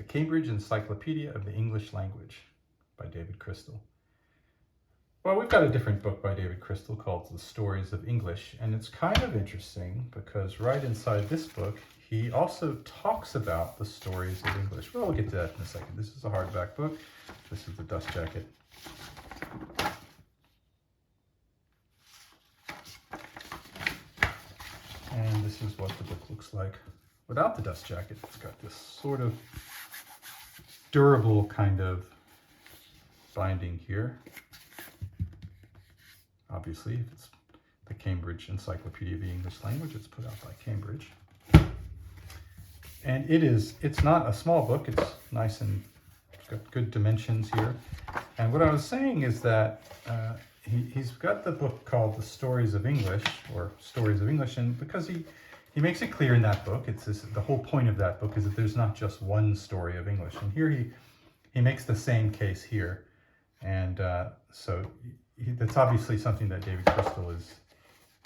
Cambridge Encyclopedia of the English Language by David Crystal. Well, we've got a different book by David Crystal called The Stories of English, and it's kind of interesting because right inside this book, he also talks about the stories of English. Well, we'll get to that in a second. This is a hardback book. This is the dust jacket. And this is what the book looks like without the dust jacket. It's got this sort of durable kind of binding here. Obviously, if it's the Cambridge Encyclopedia of the English Language, it's put out by Cambridge. And it's not a small book. It's nice and it's got good dimensions here. And what I was saying is that he's got the book called The Stories of English, or Stories of English, and because he makes it clear in that book, the whole point of that book is that there's not just one story of English. And here he makes the same case here. And so that's obviously something that David Crystal is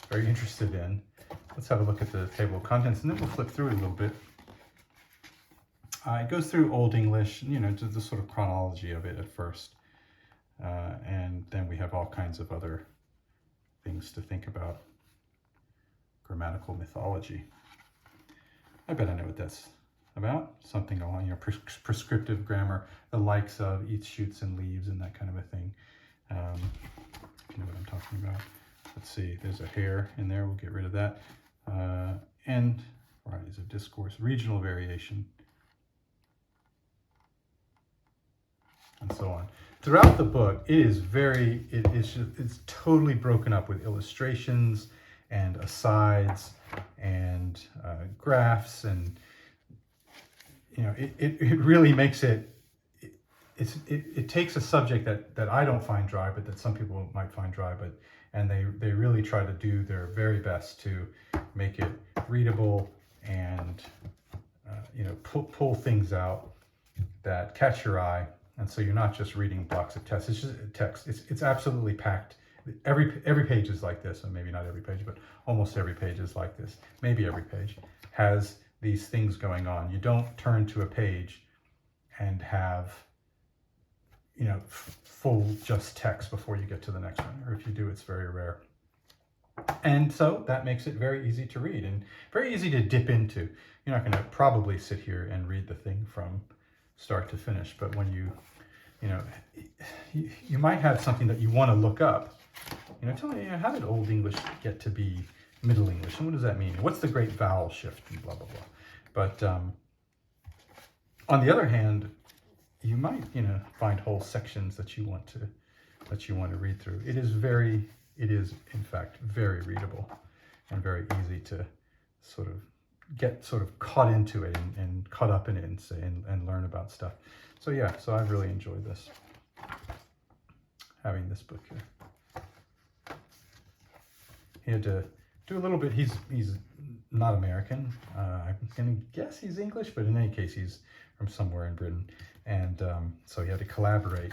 very interested in. Let's have a look at the table of contents, and then we'll flip through it a little bit. It goes through Old English, to the sort of chronology of it at first. And then we have all kinds of other things to think about. Grammatical mythology. I bet I know what that's about. Something along, prescriptive grammar, the likes of eats, shoots, and leaves, and that kind of a thing. You know what I'm talking about. Let's see, there's a hair in there. We'll get rid of that. And varieties of discourse, regional variation, and so on. Throughout the book, it's totally broken up with illustrations and asides and graphs, and it really makes it takes a subject that I don't find dry, but that some people might find dry, and they really try to do their very best to make it readable and pull things out that catch your eye. And so you're not just reading blocks of text. It's just text. It's absolutely packed. Every page is like this, and maybe not every page, but almost every page is like this. Maybe every page has these things going on. You don't turn to a page and have full just text before you get to the next one, or if you do, it's very rare. And so that makes it very easy to read and very easy to dip into. You're not going to probably sit here and read the thing from start to finish, but when you might have something that you want to look up. Tell me, how did Old English get to be Middle English, and what does that mean? What's the great vowel shift, and blah blah blah. But on the other hand, you might find whole sections that you want to read through. It is in fact very readable and very easy to sort of get caught into it and caught up in it and learn about stuff. So yeah, so I've really enjoyed this, having this book here. He had to do a little bit. He's not American. I'm gonna guess he's English, but in any case, he's from somewhere in Britain, and so he had to collaborate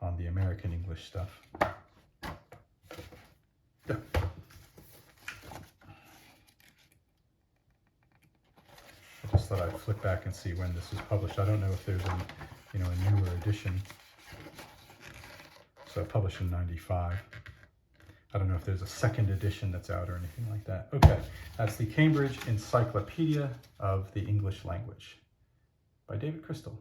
on the American English stuff. Yeah. I just thought I'd flip back and see when this was published. I don't know if there's a newer edition. So published in '95. I don't know if there's a second edition that's out or anything like that. Okay, that's the Cambridge Encyclopedia of the English Language by David Crystal.